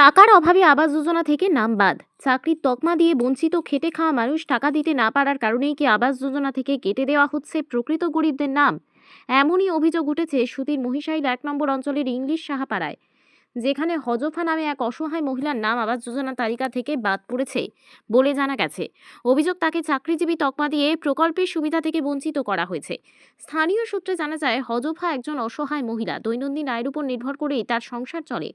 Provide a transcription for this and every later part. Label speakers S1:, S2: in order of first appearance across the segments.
S1: টাকার অভাবে আবাস যোজনা থেকে নাম বাদ। চাকরির তকমা দিয়ে বঞ্চিত খেটে খাওয়া মানুষ টাকা দিতে না পারার কারণেই কি আবাস যোজনা থেকে কেটে দেওয়া হচ্ছে প্রকৃত গরিবদের নাম? এমনই অভিযোগ উঠেছে সুতির মহিশাইল ১ নম্বর অঞ্চলের ইংলিশ সাহাপাড়ায়, যেখানে হজফা নামে এক অসহায় মহিলার নাম আবাস যোজনা তালিকা থেকে বাদ পড়েছে বলে জানা গেছে। অভিযোগ, তাকে চাকরিজীবী তকমা দিয়ে প্রকল্পের সুবিধা থেকে বঞ্চিত করা হয়েছে। স্থানীয় সূত্রে জানা যায়, হজফা একজন অসহায় মহিলা, দৈনন্দিন আয়ের উপর নির্ভর করেই তার সংসার চলে।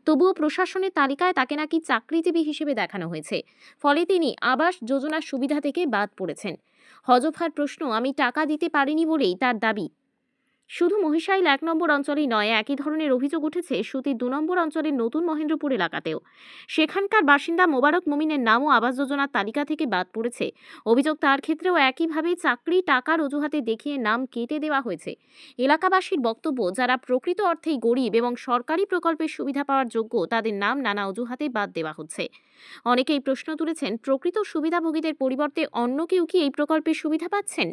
S1: তবুও প্রশাসনের তালিকায় তাকে নাকি চাকরিজীবী হিসেবে দেখানো হয়েছে, ফলে তিনি আবাস যোজনার সুবিধা থেকে বাদ পড়েছেন। হজফার প্রশ্ন, আমি টাকা দিতে পারিনি বলেই তার দাবি। শুধু মহিশাইল ১ নম্বর অঞ্চলেই নয়, একই ধরনের অভিযোগ উঠেছে সুতির ২ নম্বর অঞ্চলের নতুন মহেন্দ্রপুর এলাকাতেও। সেখানকার বাসিন্দা মোবারক মুমিনের নামও আবাস যোজনার তালিকা থেকে বাদ পড়েছে। অভিযোগ, তার ক্ষেত্রেও একইভাবে চাকরি টাকার অজুহাতে দেখিয়ে নাম কেটে দেওয়া হয়েছে। এলাকাবাসীর বক্তব্য, যারা প্রকৃত অর্থেই গরিব এবং সরকারি প্রকল্পের সুবিধা পাওয়ার যোগ্য, তাদের নাম নানা অজুহাতে বাদ দেওয়া হচ্ছে। অনেকেই প্রশ্ন তুলেছেন, প্রকৃত সুবিধাভোগীদের পরিবর্তে অন্য কেউ কি এই প্রকল্পের সুবিধা পাচ্ছেন?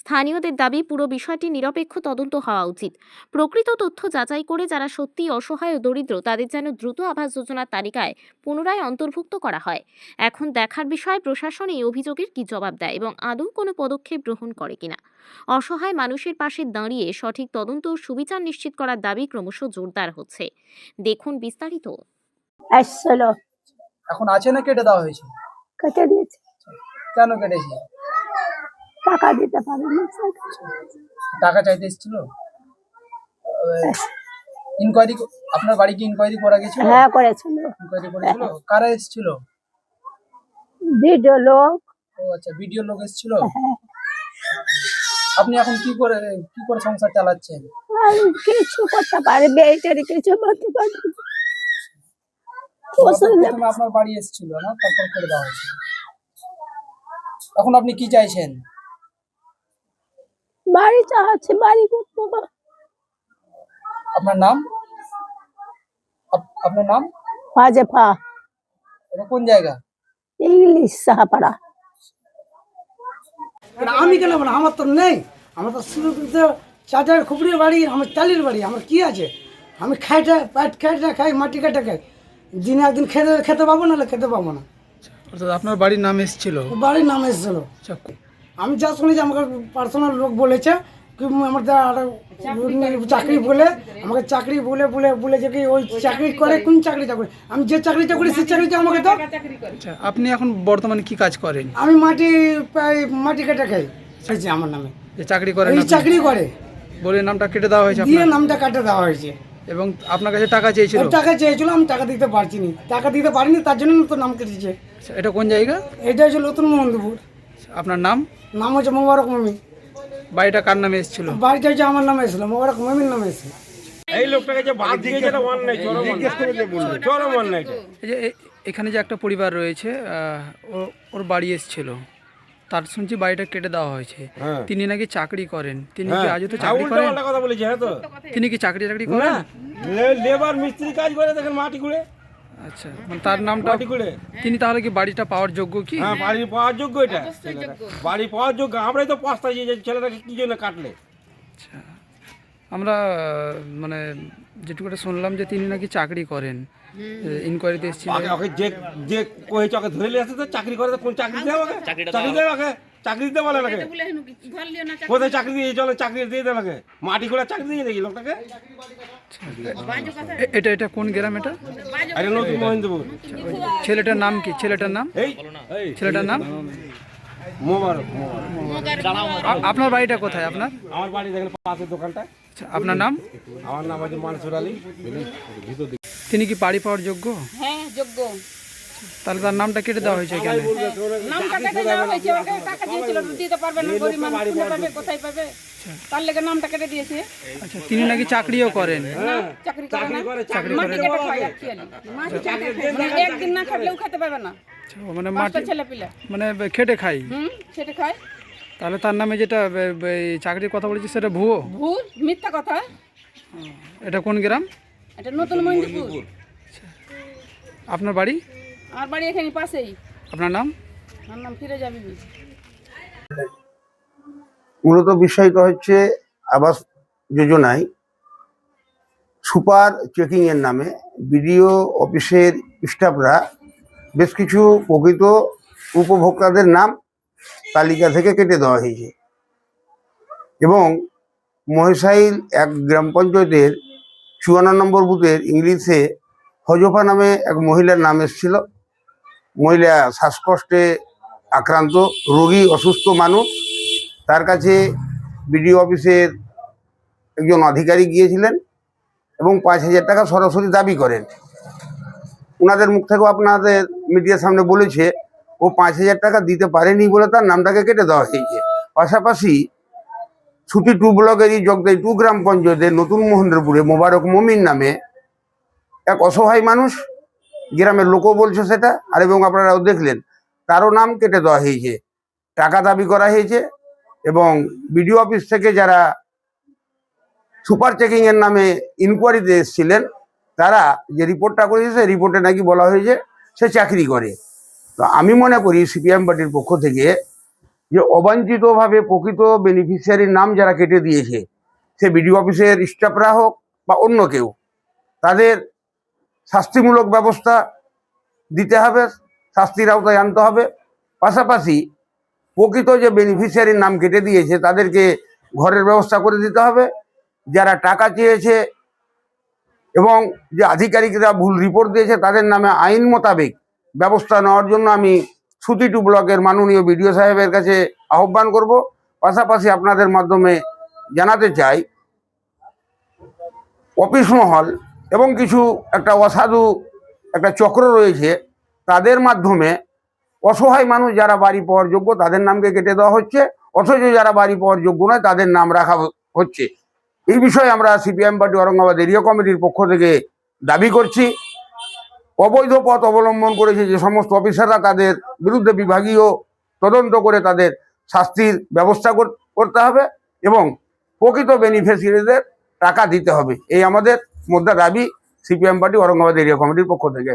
S1: স্থানীয়দের দাবি, পুরো বিষয়টি নিরপেক্ষ তদন্ত হওয়া উচিত। প্রকৃত তথ্য যাচাই করে যারা সত্যিই অসহায় ও দরিদ্র, তাদের যেন দ্রুত আবাস যোজনার তালিকায় পুনরায় অন্তর্ভুক্ত করা হয়। এখন দেখার বিষয়, প্রশাসন এই অভিযোগের কি জবাব দেয় এবং আদৌ কোনো পদক্ষেপ গ্রহণ করে কিনা। অসহায় মানুষের পাশে দাঁড়িয়ে সঠিক তদন্ত ও সুবিচার নিশ্চিত করার দাবি ক্রমশ জোরদার হচ্ছে। দেখুন বিস্তারিত।
S2: আসছিল,
S3: এখন আছে না কেটে দেওয়া হয়েছে?
S2: কেটে দিয়েছে।
S3: কেন কেটেছে?
S2: টাকা দিতে পারেনি।
S3: টাকা চাইতে এসেছিল? ইনকোয়ারি, আপনার বাড়ি কি ইনকোয়ারি করা গেছিল?
S2: হ্যাঁ, করেছিল।
S3: ইনকোয়ারি করেছিল? কারা এসেছিল?
S2: ভিডিও লোক।
S3: ও আচ্ছা, ভিডিও লোক এসেছিল।
S2: হ্যাঁ।
S3: আপনি এখন কি করে সংসার চালাচ্ছেন?
S2: আর কিছু করতে পারবে, এইটার কিছু করতে পারবে।
S3: প্রথমে আপনার বাড়ি এসেছিল না, তারপর করে দেওয়া হয়েছে। এখন আপনি কি চাইছেন?
S2: বাড়ি চাচ্ছে, বাড়ি করতে।
S3: আপনার নাম? আপনার নাম?
S2: হজফা।
S3: এটা কোন জায়গা?
S2: ইংলিশ সাহাপাড়া।
S4: আমি কেন বলো, আমার তো নেই। আমার তো শুরু চাচার খুপড়ির বাড়ি, আমার চালির বাড়ি, আমার কি আছে? আমি খাইটা পেট খাইটা খাই, মাটি কাটা খাই। দিনে একদিন খেতে পাবো, নাহলে খেতে পাবো না।
S3: অর্থাৎ আপনার বাড়ির নাম এসেছিল?
S4: বাড়ির নাম এসেছিল। আমি যা শুনেছি, আমাকে পার্সোনাল লোক বলেছে কি আমার চাকরি বলে, আমাকে চাকরি বলে বলে বলেছে কি ওই চাকরি করে, কোন চাকরি চাকরি, আমি যে চাকরিটা করি সেই চাকরিটা আমাকে দাও।
S3: আপনি এখন বর্তমানে কি কাজ করেন?
S4: আমি মাটি কাটা খাই। আমার নামে
S3: যে চাকরি করেন,
S4: এই চাকরি করে
S3: বলে নামটা কেটে দেওয়া হয়েছে
S4: দিয়ে
S3: আপনার?
S4: নামটা কাটে দেওয়া হয়েছে।
S3: এবং আপনার কাছে টাকা চেয়েছিল?
S4: টাকা চেয়েছিল, আমি টাকা দিতে পারছিনি, টাকা দিতে পারিনি, তার জন্য তো নাম কেটেছে।
S3: এটা কোন জায়গা?
S4: এটা হচ্ছে নতুন মহেন্দ্রপুর।
S3: আপনার নাম?
S4: নাম হচ্ছে মোবারক মমি।
S3: বাড়িটা কার নামে এসেছিল?
S4: বাড়িটা হচ্ছে আমার নামে এসেছিল, মোবারক মমির নামে এসেছিল।
S5: এই লোকটাকে যে বাদ দিয়েছে এটা অন্যায়, চরম অন্যায়।
S3: এই যে এখানে যে একটা পরিবার রয়েছে, ওর বাড়ি এসেছিল, তার শুনছি বাড়িটা কেটে দেওয়া হয়েছে। তিনি নাকি চাকরি করেন, তিনি কি আজও তো চাকরি করেন?
S5: কথা বলেছে। হ্যাঁ, তো
S3: তিনি কি চাকরি করেন?
S5: লেবার মিস্ত্রি কাজ করে, দেখেন মাটি খুঁড়ে।
S3: আচ্ছা, মানে তার নামটা
S5: মাটি খুঁড়ে।
S3: তিনি তাহলে কি বাড়িটা পাওয়ার যোগ্য? কি
S5: হ্যাঁ, বাড়ি পাওয়ার যোগ্য, এটা বাড়ি পাওয়ার যোগ্য। আমরাই তো পস্তাই যে ছেলেটাকে কি জন্য কাটলে।
S3: আচ্ছা, আমরা মানে যেটুকুটা শুনলাম যে তিনি নাকি চাকরি করেন, ইনকোয়ারিতে এসেছিলেন।
S5: ওকে যে যে কয়েছে ওকে ধরে নিয়ে আসছে, তো চাকরি করে, তো কোন চাকরি দেয় ওকে? চাকরি দেয় ওকে? চাকরি দিতে বলে নাকি? কোথায় চাকরি দিয়ে চলে? চাকরি দিয়ে দেয় নাকি? মাটি খোঁড়া চাকরি দিয়ে দেখি লোকটাকে।
S3: এটা কোন গ্রাম?
S5: এটা নতুন মহেন্দ্রপুর।
S3: ছেলেটার নাম কি? ছেলেটার নাম? ছেলেটার নাম
S5: মোবারক।
S3: আপনার বাড়িটা কোথায়? আপনার?
S5: আমার বাড়ি দেখেন পাশের দোকানটা।
S3: আচ্ছা, আপনার নাম?
S5: আমার নাম হচ্ছে মানসুর আলী।
S3: তিনি কি বাড়ি পাওয়ার যোগ্য?
S6: হ্যাঁ, যোগ্য।
S3: তাহলে তার নামটা কেটে দেওয়া হয়েছে এখানে?
S6: নামটা কেটে দেওয়া হয়েছে, ওকে টাকা দিয়েছিল, দিতে পারবে না, গরিব মানুষ কোথায় পাবে, কোথায় পাবে, তার লেগে নামটা কেটে দিয়েছে।
S3: আচ্ছা, তিনি নাকি চাকরিও করেন?
S6: না, চাকরি করে না, মাটি কেটে খায় actually। মানে একদিন না খাটলেও খেতে পারবে না।
S3: আচ্ছা, মানে
S6: পাঁচটা ছেলে পিলে
S3: মানে খেটে খাই।
S6: সেটা খায়।
S3: তাহলে তার নামে যেটা চাকরির কথা বলেছি সেটা ভুয়ো,
S6: ভুল, মিথ্যা কথা।
S3: এটা কোন গ্রাম?
S6: এটা নতুন মহেন্দ্রপুর।
S3: আপনার বাড়ি?
S6: আমার বাড়ি এখানে পাশেই।
S3: আপনার নাম?
S6: আমার নাম ফিরোজা বিবি।
S7: মূলত বিষয়টা হচ্ছে আবাস যোজনায় সুপার চেকিংয়ের নামে বিডিও অফিসের স্টাফরা বেশ কিছু প্রকৃত উপভোক্তাদের নাম তালিকা থেকে কেটে দেওয়া হয়েছে এবং মহেশাইল 1 গ্রাম পঞ্চায়েতের 54 নম্বর বুথের ইংলিশে হজফা নামে এক মহিলার নাম এসেছিল। মহিলা শ্বাসকষ্টে আক্রান্ত, রোগী, অসুস্থ মানুষ। তার কাছে বিডিও অফিসের একজন আধিকারিক গিয়েছিলেন এবং 5,000 টাকা সরাসরি দাবি করেন। ওনাদের মুখ থেকেও আপনাদের মিডিয়ার সামনে বলেছে ও 5,000 টাকা দিতে পারেনি বলে তার নামটাকে কেটে দেওয়া হয়েছে। পাশাপাশি ছুটি 2 ব্লকেরই জগদাই 2 গ্রাম পঞ্চায়েতের নতুন মহেন্দ্রপুরে মোবারক মমিন নামে এক অসহায় মানুষ, গ্রামের লোকও বলছে সেটা, আর এবং আপনারাও দেখলেন, তারও নাম কেটে দেওয়া হয়েছে, টাকা দাবি করা হয়েছে। এবং বিডিও অফিস থেকে যারা সুপার চেকিংয়ের নামে ইনকোয়ারিতে এসেছিলেন তারা যে রিপোর্টটা করেছে সেই রিপোর্টে নাকি বলা হয়েছে সে চাকরি করে। তো আমি মনে করি সিপিএম পার্টির পক্ষ থেকে যে অবাঞ্ছিতভাবে প্রকৃত বেনিফিশিয়ারির নাম যারা কেটে দিয়েছে, সে বিডিও অফিসের স্টাফরা হোক বা অন্য কেউ, তাদের শাস্তিমূলক ব্যবস্থা দিতে হবে, শাস্তির আওতায় আনতে হবে। পাশাপাশি প্রকৃত যে বেনিফিশিয়ারির নাম কেটে দিয়েছে তাদেরকে ঘরের ব্যবস্থা করে দিতে হবে। যারা টাকা চেয়েছে এবং যে আধিকারিকরা ভুল রিপোর্ট দিয়েছে তাদের নামে আইন মোতাবেক ব্যবস্থা নেওয়ার জন্য আমি ছুটি 2 ব্লকের মাননীয় বিডিও সাহেবের কাছে আহ্বান করব। পাশাপাশি আপনাদের মাধ্যমে জানাতে চাই, অফিস মহল এবং কিছু একটা অসাধু একটা চক্র রয়েছে, তাদের মাধ্যমে অসহায় মানুষ যারা বাড়ি পাওয়ার যোগ্য তাদের নামকে কেটে দেওয়া হচ্ছে, অথচ যারা বাড়ি পাওয়ার যোগ্য নয় তাদের নাম রাখা হচ্ছে। এই বিষয়ে আমরা সিপিএম পার্টি ঔরঙ্গাবাদ এরিয়া কমিটির পক্ষ থেকে দাবি করছি। অবৈধ পথ অবলম্বন করেছে যে সমস্ত অফিসাররা, তাদের বিরুদ্ধে বিভাগীয় তদন্ত করে তাদের শাস্তির ব্যবস্থা করতে হবে এবং প্রকৃত বেনিফিশিয়ারিদের টাকা দিতে হবে। এই আমাদের মধ্যে দাবি সিপিএম পার্টি ঔরঙ্গাবাদ এরিয়া কমিটির পক্ষ থেকে।